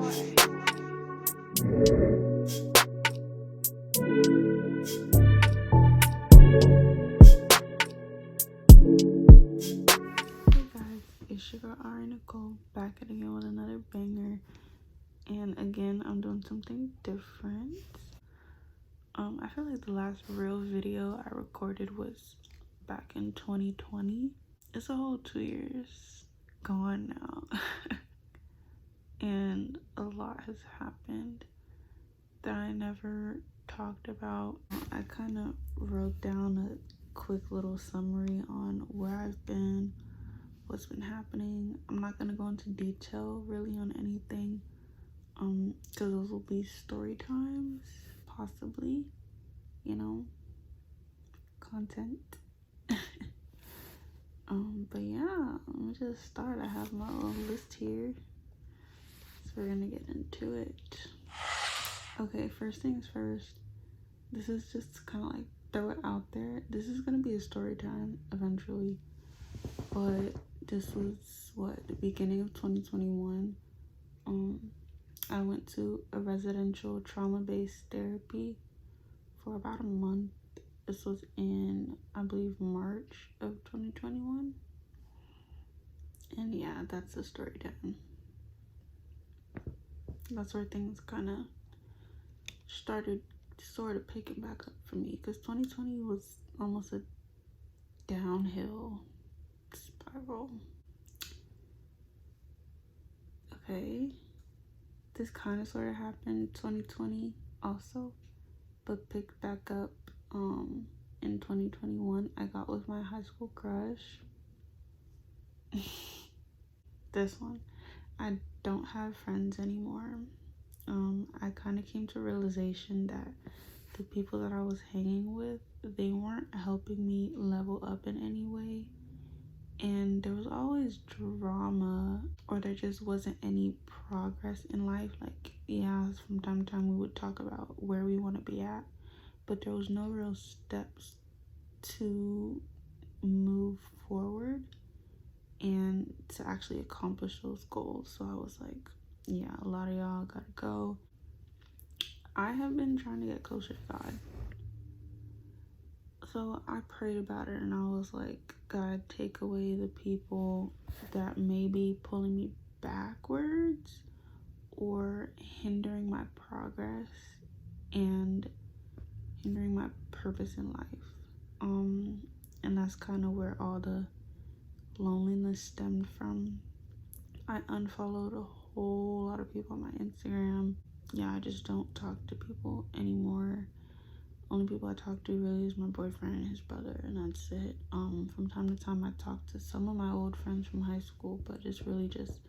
Guys, it's your girl Ari Nicole back at again with another banger, and again I'm doing something different. I feel like the last real video I recorded was back in 2020. It's a whole 2 years gone now. And a lot has happened that I never talked about. I kind of wrote down a quick little summary on where I've been, what's been happening. I'm not gonna go into detail really on anything, because those will be story times, possibly, content. But yeah, let me just start. I have my little list here, so we're gonna get into it. Okay, first things first, this is just kind of like throw it out there. This is gonna be a story time eventually, but this was the beginning of 2021. I went to a residential trauma-based therapy for about a month. This was in, I believe, March of 2021. And yeah, that's the story time. That's where things kind of started sort of picking back up for me, because 2020 was almost a downhill spiral. Okay, this kind of sort of happened 2020 also, but picked back up in 2021. I got with my high school crush. This one. I don't have friends anymore. I kind of came to a realization that the people that I was hanging with, they weren't helping me level up in any way. And there was always drama, or there just wasn't any progress in life. Like, yeah, from time to time we would talk about where we want to be at, but there was no real steps to move forward and to actually accomplish those goals. So I was like, yeah, a lot of y'all gotta go. I have been trying to get closer to God. So I prayed about it, and I was like, God, take away the people that may be pulling me backwards or hindering my progress and hindering my purpose in life. And that's kind of where all the loneliness stemmed from. I unfollowed a whole lot of people on my Instagram. Yeah, I just don't talk to people anymore. Only people I talk to really is my boyfriend and his brother, and that's it. From time to time I talk to some of my old friends from high school, but it's really just,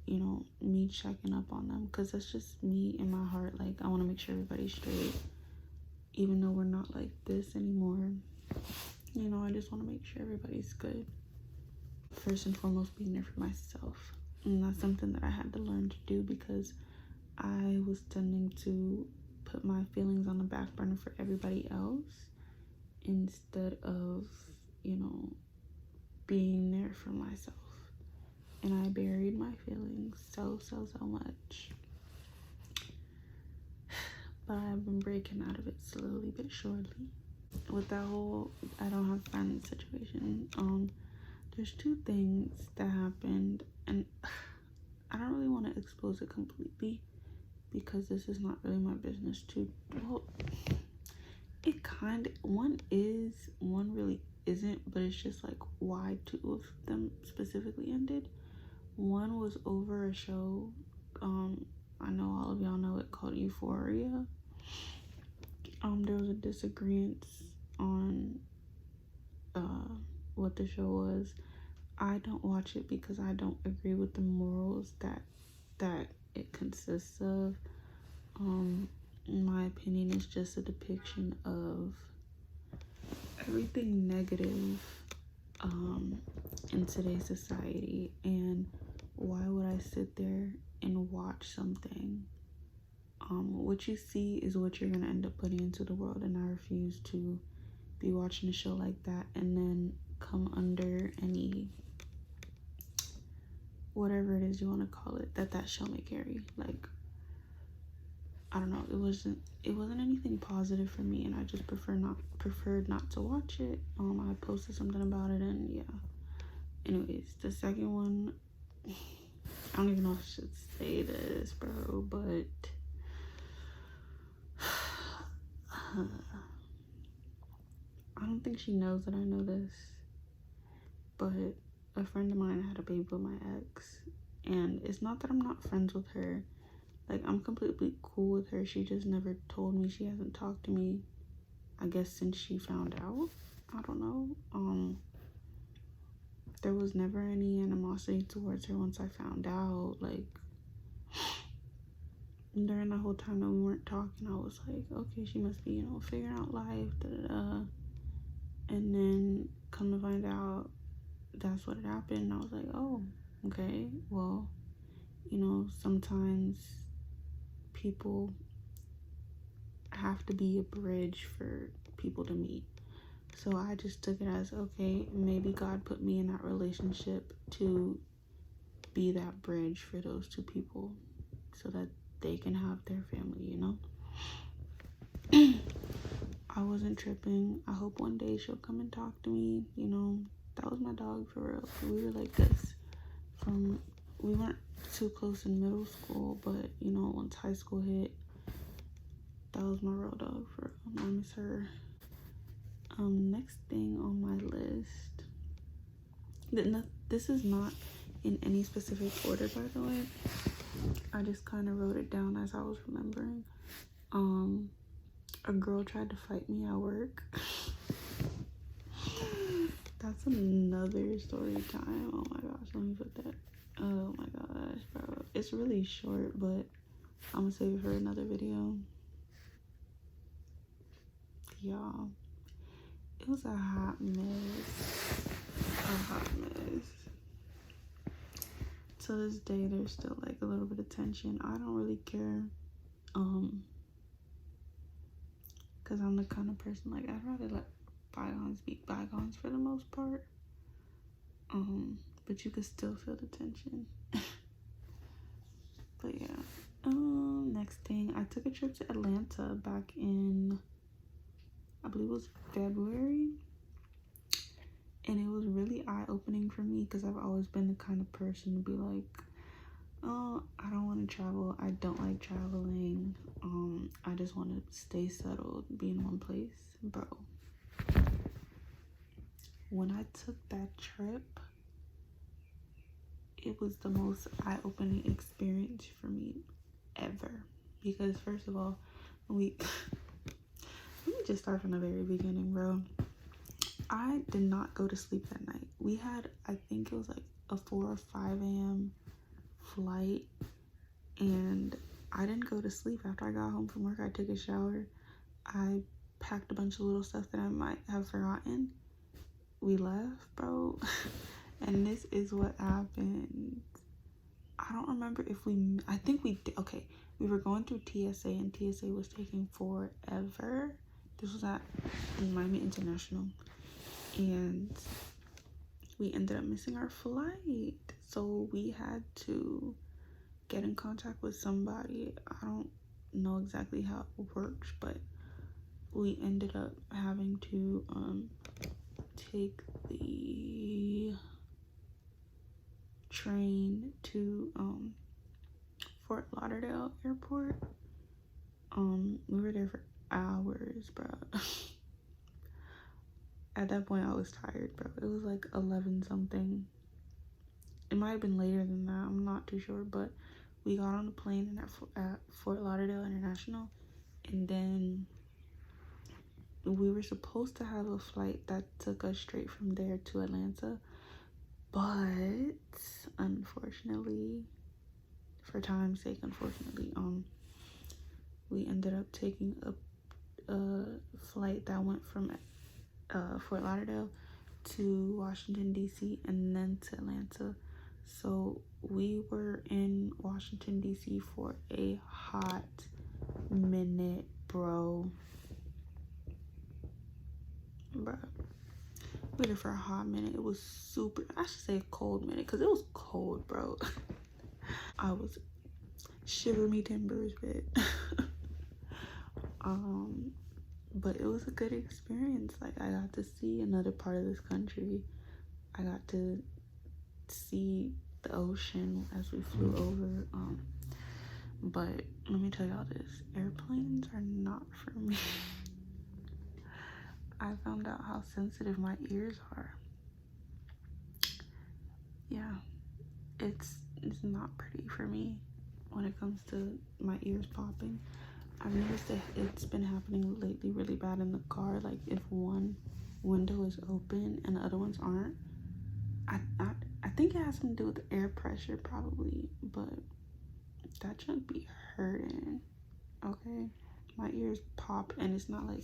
me checking up on them, because that's just me in my heart. Like, I want to make sure everybody's straight, even though we're not like this anymore. I just want to make sure everybody's good. First and foremost, being there for myself. And that's something that I had to learn to do, because I was tending to put my feelings on the back burner for everybody else instead of, being there for myself. And I buried my feelings so much. But I've been breaking out of it slowly but surely. With that whole I don't have friends situation, there's two things that happened, and I don't really want to expose it completely, because this is not really my business too. Well, it kind of, one really isn't, but it's just like why two of them specifically ended. One was over a show, I know all of y'all know it, called Euphoria. There was a disagreement on what the show was. I don't watch it because I don't agree with the morals that it consists of. In my opinion, it's just a depiction of everything negative in today's society. And why would I sit there and watch something? What you see is what you're gonna end up putting into the world, and I refuse to be watching a show like that and then come under any whatever it is you want to call it, that show may carry. Like, I don't know, it wasn't anything positive for me, and I just preferred not to watch it. I posted something about it, and yeah. Anyways, the second one, I don't even know if I should say this, bro, but I don't think she knows that I know this, but a friend of mine had a baby with my ex, and it's not that I'm not friends with her. Like, I'm completely cool with her. She just never told me. She hasn't talked to me, I guess, since she found out. I don't know. There was never any animosity towards her once I found out. Like, during the whole time that we weren't talking, I was like, okay, she must be, figuring out life, da-da-da. And then come to find out that's what had happened. And I was like, oh, okay, well, sometimes people have to be a bridge for people to meet. So I just took it as, okay, maybe God put me in that relationship to be that bridge for those two people so that they can have their family, I wasn't tripping. I hope one day she'll come and talk to me. That was my dog for real. We were like this we weren't too close in middle school, but once high school hit, that was my real dog for real. I miss her. Next thing on my list, this is not in any specific order, by the way. I just kind of wrote it down as I was remembering. A girl tried to fight me at work. That's another story time. Oh my gosh, let me put that. Oh my gosh, bro. It's really short, but I'm gonna save it for another video. Y'all, it was a hot mess. To this day, there's still like a little bit of tension. I don't really care, because I'm the kind of person, like, I'd rather let bygones be bygones for the most part. But you could still feel the tension. But yeah. Next thing, I took a trip to Atlanta back in, I believe it was February. And it was really eye-opening for me because I've always been the kind of person to be like, oh, I don't want to travel. I don't like traveling. I just want to stay settled, be in one place. Bro, when I took that trip, it was the most eye-opening experience for me ever. Because first of all, let me just start from the very beginning, bro. I did not go to sleep that night. We had, I think it was like a 4 or 5 a.m. flight, and I didn't go to sleep. After I got home from work, I took a shower. I packed a bunch of little stuff that I might have forgotten. We left, bro. And this is what happened. I don't remember if I think we did. Okay, we were going through TSA, and TSA was taking forever. This was at Miami International, and we ended up missing our flight. So we had to get in contact with somebody. I don't know exactly how it works, but we ended up having to take the train to Fort Lauderdale Airport. We were there for hours, bro. At that point, I was tired, bro. It was like 11 something. It might have been later than that. I'm not too sure, but we got on the plane at Fort Lauderdale International, and then we were supposed to have a flight that took us straight from there to Atlanta, but unfortunately, for time's sake, we ended up taking a flight that went from Fort Lauderdale to Washington DC and then to Atlanta. So we were in Washington DC for a hot minute, bro. We there for a hot minute. It was super, I should say a cold minute, because it was cold, bro. I was shiver me timbers, but but it was a good experience. Like, I got to see another part of this country. I got to see the ocean as we flew over. But let me tell y'all this, airplanes are not for me. I found out how sensitive my ears are. Yeah, it's not pretty for me when it comes to my ears popping. I've noticed that it's been happening lately really bad in the car. Like, if one window is open and the other ones aren't, I think it has something to do with the air pressure probably, but that shouldn't be hurting. Okay, my ears pop, and it's not like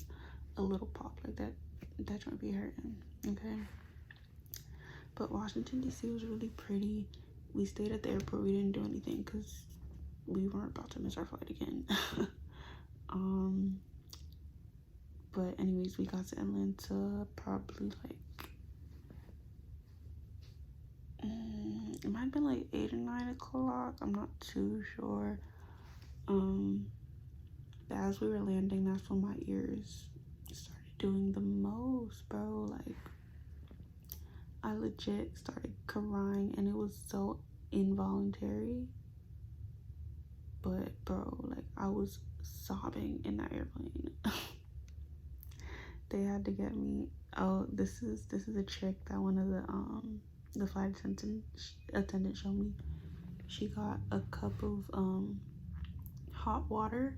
a little pop like that. That shouldn't be hurting. Okay, but Washington DC was really pretty. We stayed at the airport. We didn't do anything because we weren't about to miss our flight again. But anyways, we got to Atlanta probably like it might have been like 8 or 9 o'clock. I'm not too sure. But as we were landing, that's when my ears started doing the most, bro. Like, I legit started crying, and it was so involuntary. But bro, like, I was sobbing in that airplane. They had to get me. Oh, this is a trick that one of the flight attendant showed me. She got a cup of hot water,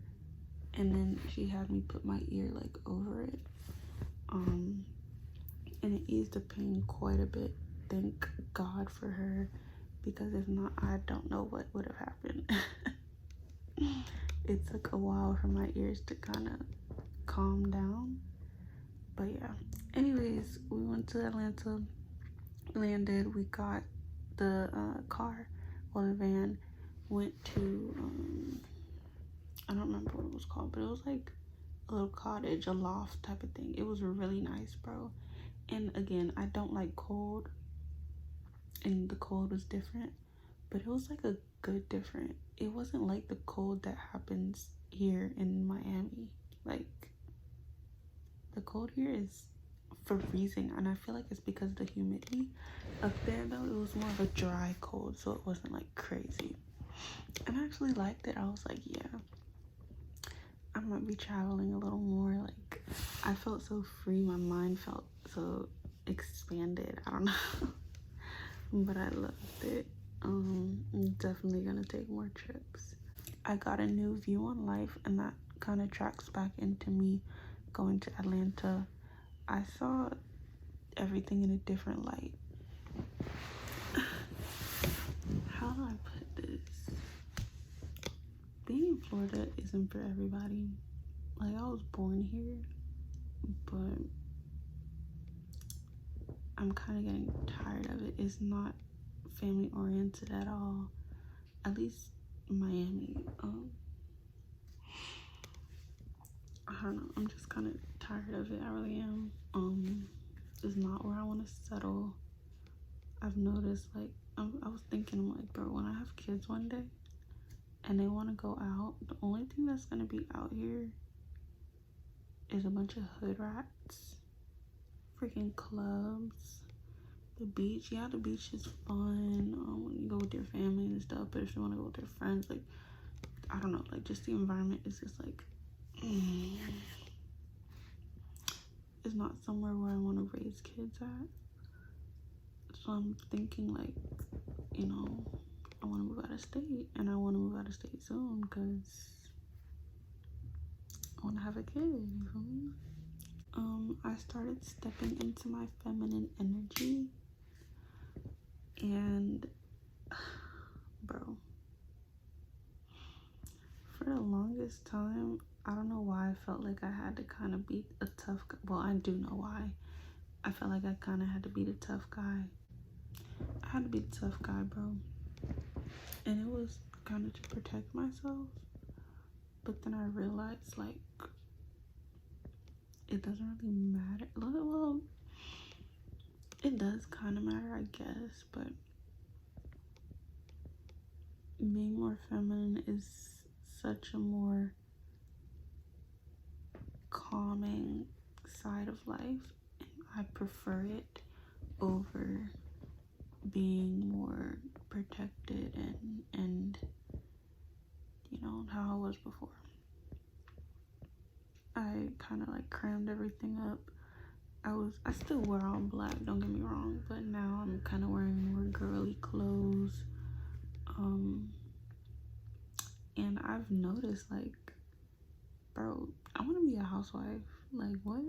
and then she had me put my ear like over it, and it eased the pain quite a bit. Thank God for her, because if not, I don't know what would have happened. It took a while for my ears to kind of calm down. But yeah, anyways, we went to Atlanta, landed, we got the car, or the van, went to I don't remember what it was called, but it was like a little cottage, a loft type of thing. It was really nice, bro. And again, I don't like cold, and the cold was different, but it was like a good different. It wasn't like the cold that happens here in Miami. Like, the cold here is freezing, and I feel like it's because of the humidity. Up there though, it was more of a dry cold, so it wasn't like crazy, and I actually liked it. I was like, yeah, I might be traveling a little more. Like, I felt so free, my mind felt so expanded. I don't know. But I loved it. I'm definitely gonna take more trips. I got a new view on life, and that kind of tracks back into me going to Atlanta. I saw everything in a different light. How do I put this? Being in Florida isn't for everybody. Like, I was born here, but I'm kind of getting tired of it. It's not family oriented at all. At least Miami. I don't know. I'm just kind of tired of it. I really am. It's not where I want to settle. I've noticed, like, I was thinking, I'm like, bro, when I have kids one day and they want to go out, the only thing that's gonna be out here is a bunch of hood rats, freaking clubs, the beach. Yeah, the beach is fun when you go with your family and stuff, but if you want to go with your friends, like, I don't know, like, just the environment is just like it's not somewhere where I want to raise kids at. So I'm thinking, like, you know, I want to move out of state, and I want to move out of state soon because I want to have a kid, you feel me? I started stepping into my feminine energy, and bro, for the longest time, I don't know why I felt like I had to kind of be a tough guy. Well, I do know why. I felt like I kind of had to be the tough guy. I had to be the tough guy, bro. And it was kind of to protect myself. But then I realized, like, it doesn't really matter. Well, it does kind of matter, I guess, but being more feminine is such a more calming side of life, and I prefer it over being more protected and you know how I was before. I kind of like crammed everything up. I still wear all black, don't get me wrong, but now I'm kind of wearing more girly clothes. And I've noticed, like, bro, I want to be a housewife. Like, what?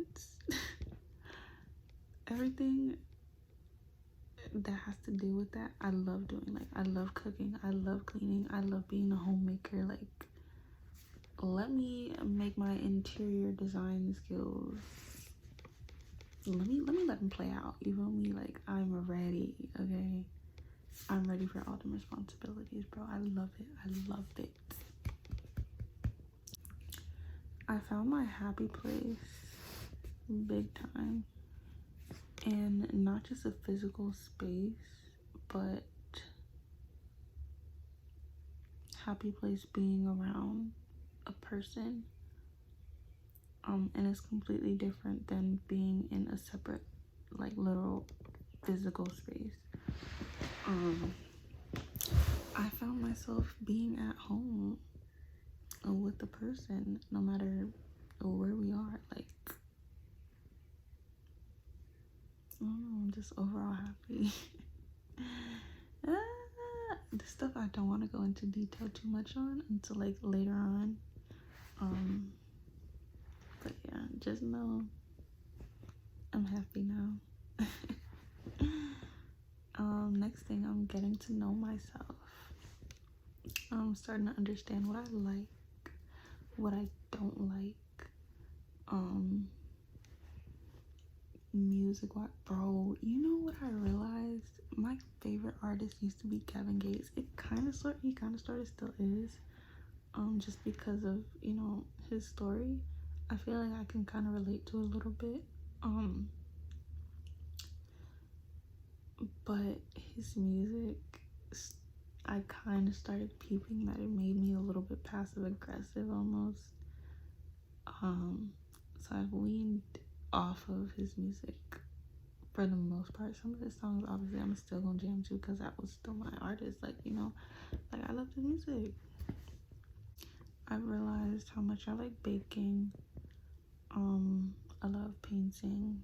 Everything that has to do with that, I love doing. Like, I love cooking, I love cleaning, I love being a homemaker. Like, let me make my interior design skills. Let them play out. You feel me? Like, I'm ready, okay? I'm ready for all the responsibilities, bro. I love it. I love it. I found my happy place big time. And not just a physical space, but happy place being around a person. And it's completely different than being in a separate, like, literal physical space. I found myself being at home with the person, no matter where we are. Like, I don't know, I'm just overall happy. The stuff I don't want to go into detail too much on until like later on. But yeah, just know I'm happy now. Next thing, I'm getting to know myself. I'm starting to understand what I like, what I don't like. Music, what, bro? You know what I realized? My favorite artist used to be Kevin Gates. He kind of started, still is. Just because of, you know, his story. I feel like I can kind of relate to it a little bit. But his music, I kind of started peeping that it made me a little bit passive aggressive almost. So I've weaned off of his music for the most part. Some of his songs, obviously, I'm still gonna jam to because that was still my artist. Like, you know, like, I love the music. I've realized how much I like baking. I love painting.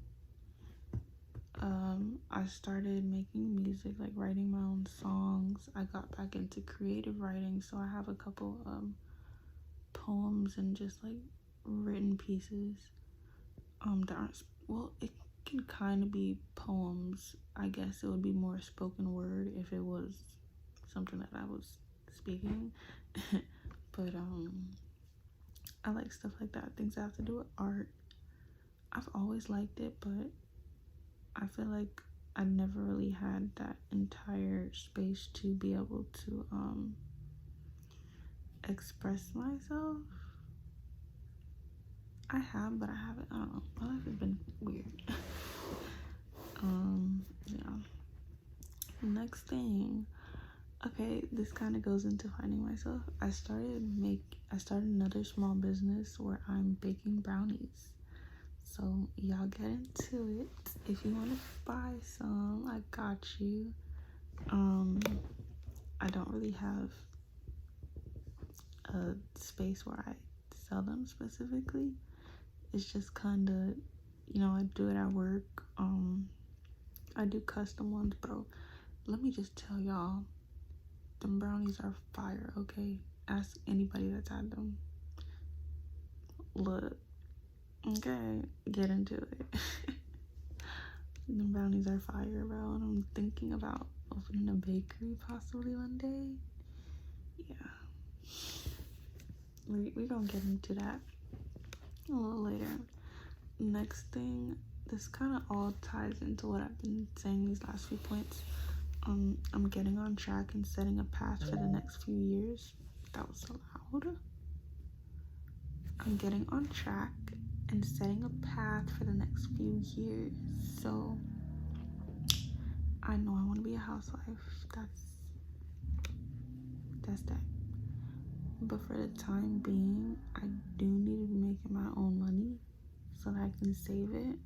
I started making music, like writing my own songs. I got back into creative writing, so I have a couple poems and just like written pieces that aren't, well, it can kind of be poems. I guess it would be more spoken word if it was something that I was speaking. But I like stuff like that, things that have to do with art. I've always liked it, but I feel like I never really had that entire space to be able to express myself. I have, but I haven't. I don't know. My life has been weird. Yeah. Next thing. Okay, this kind of goes into finding myself. I started another small business where I'm baking brownies. So y'all get into it. If you want to buy some, I got you. I don't really have a space where I sell them specifically. It's just kind of, you know, I do it at work. I do custom ones, bro. Let me just tell y'all, them brownies are fire, okay? Ask anybody that's had them. Look, okay, get into it. Them brownies are fire, bro, and I'm thinking about opening a bakery possibly one day. Yeah. We're gonna get into that a little later. Next thing, this kind of all ties into what I've been saying these last few points. I'm getting on track and setting a path for the next few years. That was so loud. I'm getting on track and setting a path for the next few years. So I know I want to be a housewife. That's that. But for the time being, I do need to be making my own money so that I can save it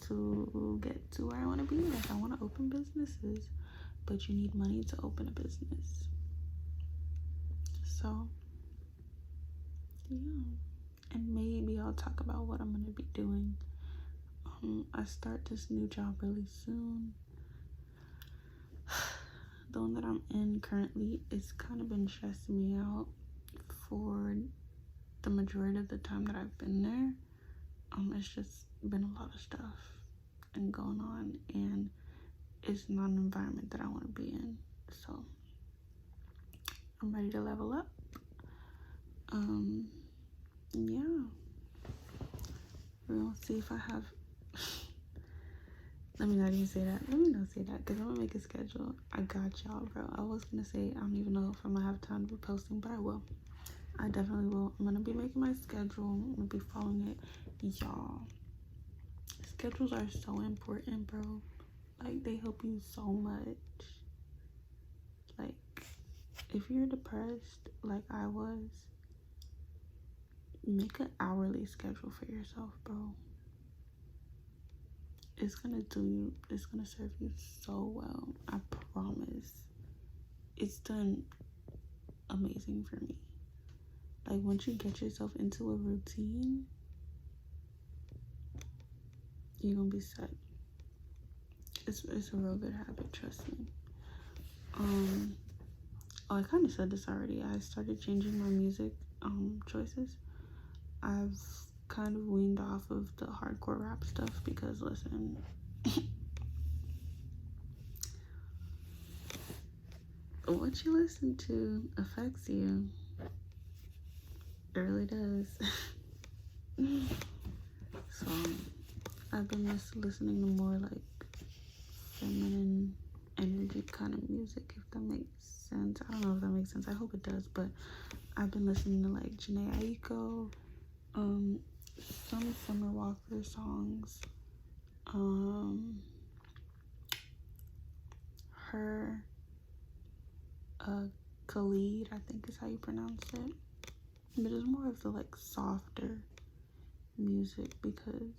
to get to where I want to be. Like, I want to open businesses, but you need money to open a business. So, yeah. And maybe I'll talk about what I'm going to be doing. I start this new job really soon. The one that I'm in currently, it's kind of been stressing me out for the majority of the time that I've been there. It's just been a lot of stuff and going on, and it's not an environment that I want to be in. So I'm ready to level up. Yeah. We're gonna see if I have let me not even say that. Let me not say that, because I'm gonna make a schedule. I got y'all, bro. I was gonna say I don't even know if I'm gonna have time to be posting, but I will. I definitely will. I'm gonna be making my schedule. I'm gonna be following it. Y'all, schedules are so important, bro. Like, they help you so much. Like, if you're depressed like I was, make an hourly schedule for yourself, bro. It's gonna serve you so well. I promise. It's done amazing for me. Like, once you get yourself into a routine, you're gonna be set. It's a real good habit, trust me. I kind of said this already. I started changing my music choices. I've kind of weaned off of the hardcore rap stuff because, listen, what you listen to affects you. It really does. So I've been listening to more like feminine energy kind of music, if that makes sense. I don't know if that makes sense. I hope it does. But I've been listening to like Jhené Aiko, some Summer Walker songs, her, Khalid, I think is how you pronounce it. But it's more of the like softer music because,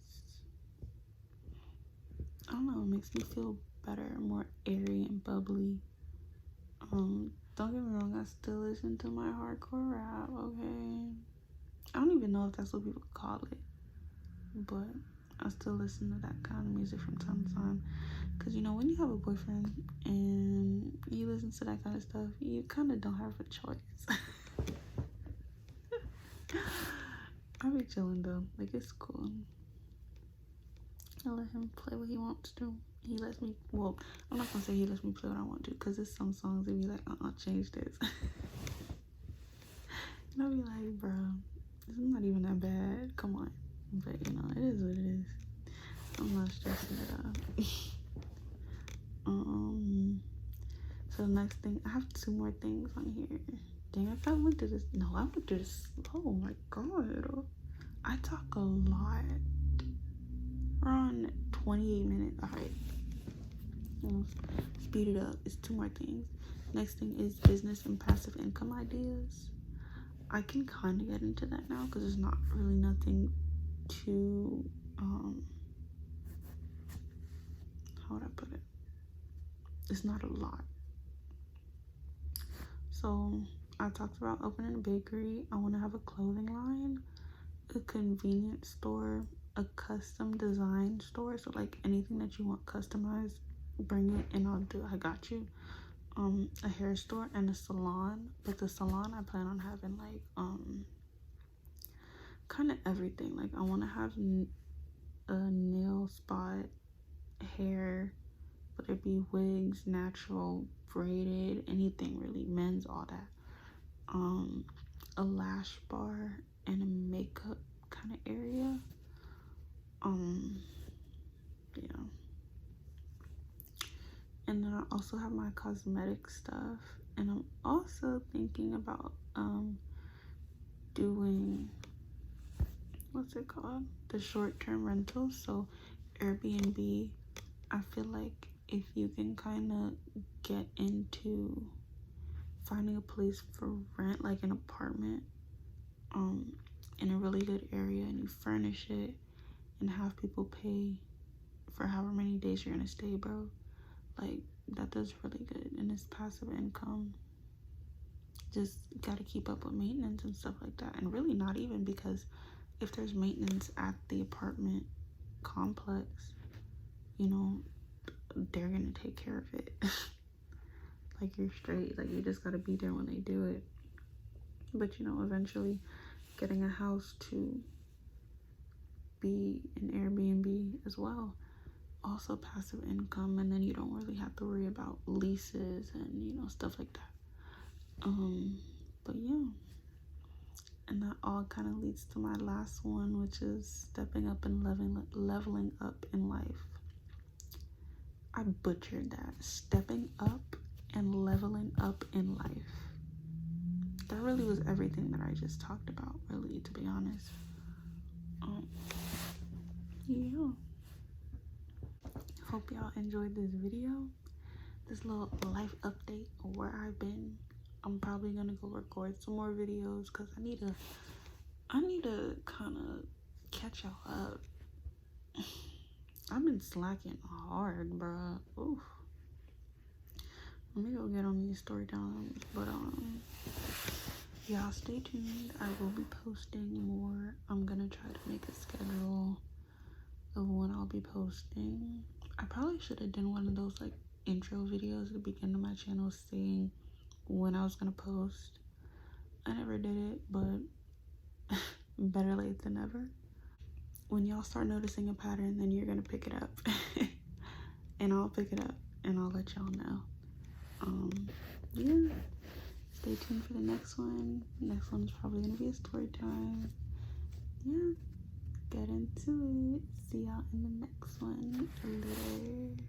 I don't know, it makes me feel better, more airy and bubbly. Don't get me wrong, I still listen to my hardcore rap, okay? I don't even know if that's what people call it, but I still listen to that kind of music from time to time. Because, you know, when you have a boyfriend and he listens to that kind of stuff, you kind of don't have a choice. I be chilling though, like, it's cool. I let him play what he wants to. He lets me, well, I'm not gonna say he lets me play what I want to, because there's some songs that be like, change this. And I'll be like, bro, this is not even that bad, come on. But, you know, it is what it is. I'm not stressing it out. So the next thing, I have 2 more things on here. Dang, I thought I went through this. No, I went through this slow. Oh my god, I talk a lot. We're on 28 minutes. All right, speed it up. It's 2 more things. Next thing is business and passive income ideas. I can kind of get into that now because it's not really nothing too how would I put it? It's not a lot. So I talked about opening a bakery. I want to have a clothing line, a convenience store, a custom design store. So like anything that you want customized, bring it and I'll do it. I got you. A hair store and a salon. But the salon, I plan on having like kind of everything. Like, I want to have a nail spot, hair, whether it be wigs, natural, braided, anything really, men's, all that. A lash bar and a makeup kind of area. Yeah. And then I also have my cosmetic stuff, and I'm also thinking about doing, what's it called, the short-term rentals. So Airbnb, I feel like if you can kind of get into finding a place for rent, like an apartment, in a really good area, and you furnish it and have people pay for however many days you're gonna stay, bro, like that does really good, and it's passive income. Just gotta keep up with maintenance and stuff like that, and really not even, because if there's maintenance at the apartment complex, you know, they're gonna take care of it. Like, you're straight. Like, you just gotta be there when they do it. But you know, eventually getting a house to be an Airbnb as well, also passive income, and then you don't really have to worry about leases and, you know, stuff like that. But yeah, and that all kind of leads to my last one, which is stepping up and leveling up in life. I butchered that. Stepping up and leveling up in life. That really was everything that I just talked about, really, to be honest. Yeah. Hope y'all enjoyed this video. This little life update of where I've been. I'm probably gonna go record some more videos because I need to kind of catch y'all up. I've been slacking hard, bruh. Oof. Let me go get on these story times. But y'all stay tuned. I will be posting more. I'm gonna try to make a schedule of when I'll be posting. I probably should have done one of those like intro videos at the beginning of my channel saying when I was gonna post. I never did it, but better late than never. When y'all start noticing a pattern, then you're gonna pick it up. And I'll pick it up and I'll let y'all know. Yeah, stay tuned for the next one. Next one is probably gonna be a story time. Yeah, get into it. See y'all in the next one later.